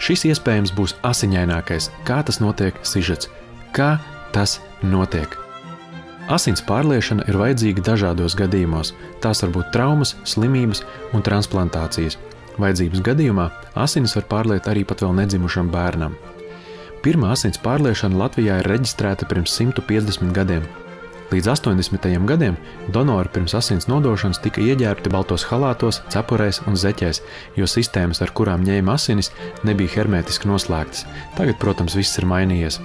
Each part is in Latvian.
Šis iespējams būs asiņainākais, kā tas notiek sižets. Kā tas notiek? Asins pārliešana ir vajadzīga dažādos gadījumos. Tās var būt traumas, slimības un transplantācijas. Vajadzības gadījumā asinis var pārliet arī pat vēl nedzimušam bērnam. Pirmā asins pārliešana Latvijā ir reģistrēta pirms 150 gadiem. Līdz 80. gadiem donori pirms asins nodošanas tika ieģērbti baltos halātos, cepurēs un zeķēs, jo sistēmas, ar kurām ņēma asinis, nebija hermētiski noslēgtas. Tagad, protams, viss ir mainījies.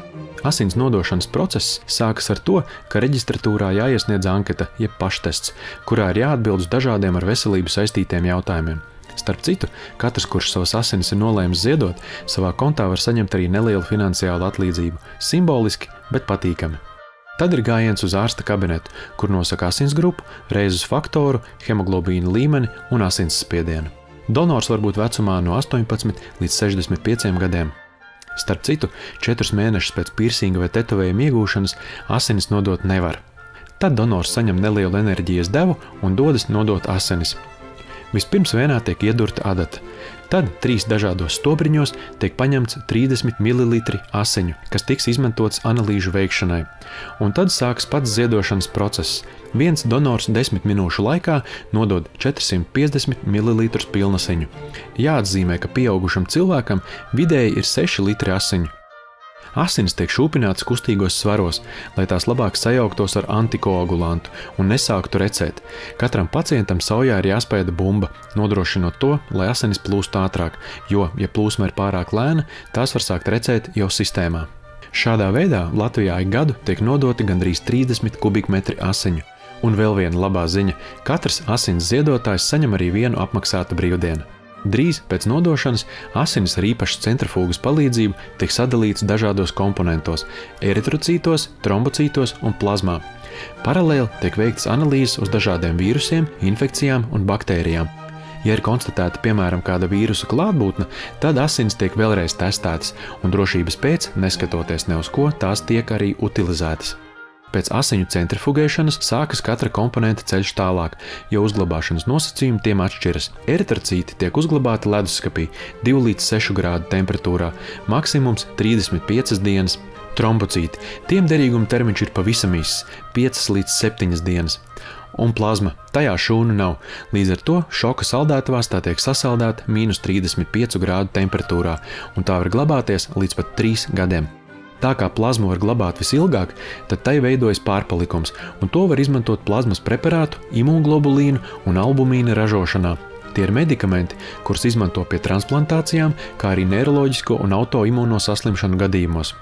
Asins nodošanas process sākas ar to, ka reģistratūrā jāiesniedz anketa, jeb paštests, kurā ir jāatbild uz dažādiem ar veselību saistītiem jautājumiem. Starp citu, katrs, kurš savas asinis ir nolēmis ziedot, savā kontā var saņemt arī nelielu finansiālu atlīdzību. Simboliski, bet patīkami. Tad ir gājiens uz ārsta kabinetu, kur nosaka asins grupu, reizes faktoru, hemoglobīna līmeni un asins spiedienu. Donors var būt vecumā no 18 līdz 65 gadiem. Starp citu, 4 mēnešus pēc piercinga vai tetovējuma iegūšanas asinis nodot nevar. Tad donors saņem nelielu enerģijas devu un dodas nodot asinis. Vispirms vēnā tiek iedurta adata. Tad 3 dažādos stobriņos tiek paņemts 30 ml asiņu, kas tiks izmantots analīžu veikšanai. Un tad sākas pats ziedošanas process. Viens donors 10 minūšu laikā nodod 450 ml pilnasiņu. Jāatzīmē, ka pieaugušam cilvēkam vidēji ir 6 litri asiņu. Asinis tiek šūpināts kustīgos svaros, lai tās labāk sajauktos ar antikoagulantu un nesāktu recēt. Katram pacientam saujā ir jāspēda bumba, nodrošinot to, lai asinis plūst ātrāk, jo, ja plūsma ir pārāk lēna, tās var sākt recēt jau sistēmā. Šādā veidā Latvijā ik gadu tiek nodoti gandrīz 30 kubikmetri asiņu. Un vēl viena labā ziņa – katrs asins ziedotājs saņem arī vienu apmaksātu brīvdienu. Drīz pēc nodošanas asinis ar īpašu centrifūgas palīdzību tiek sadalīts dažādos komponentos – eritrocītos, trombocītos un plazmā. Paralēli tiek veiktas analīzes uz dažādiem vīrusiem, infekcijām un baktērijām. Ja ir konstatēta, piemēram, kāda vīrusa klātbūtne, tad asinis tiek vēlreiz testētas, un drošības pēc, neskatoties ne uz ko, tās tiek arī utilizētas. Pēc asiņu centrifugēšanas sākas katra komponenta ceļš tālāk, jo uzglabāšanas nosacījumi tiem atšķiras. Eritrocīti tiek uzglabāti leduskapī 2 līdz 6 grādu temperatūrā, maksimums 35 dienas. Trombocīti, tiem derīguma termiņš ir pavisam īss – 5 līdz 7 dienas. Un plazma, tajā šūnu nav, līdz ar to šoka saldētavās tā tiek sasaldēta -35 grādu temperatūrā, un tā var glabāties līdz pat 3 gadiem. Tā kā plazmu var glabāt visilgāk, tad tai veidojas pārpalikums, un to var izmantot plazmas preparātu, imūnglobulīnu un albumīna ražošanā. Tie ir medikamenti, kurus izmanto pie transplantācijām, kā arī neiroloģisko un autoimūno saslimšanu gadījumos.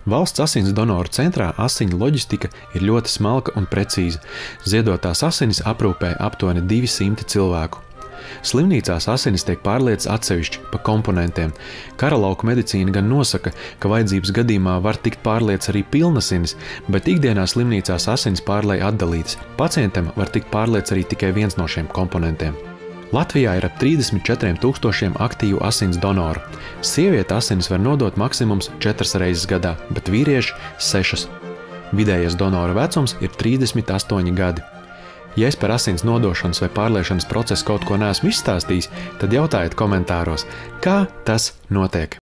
Valsts asins donoru centrā asiņu loģistika ir ļoti smalka un precīza. Ziedotās asinis aprūpē aptuveni 200 cilvēku. Slimnīcās asinis tiek pārlietas atsevišķi pa komponentiem. Karalauku medicīna gan nosaka, ka vajadzības gadījumā var tikt pārlietas arī pilnasinis, bet ikdienā slimnīcās asinis pārlej atdalītas. Pacientam var tikt pārlietas arī tikai viens no šiem komponentiem. Latvijā ir ap 34 000 aktīvu asins donoru. Sieviete asinis var nodot maksimums 4 reizes gadā, bet vīrieši 6. Vidējais donora vecums ir 38 gadi. Ja es par asins nodošanas vai pārliešanas procesu kaut ko neesmu izstāstījis, tad jautājiet komentāros, kā tas notiek.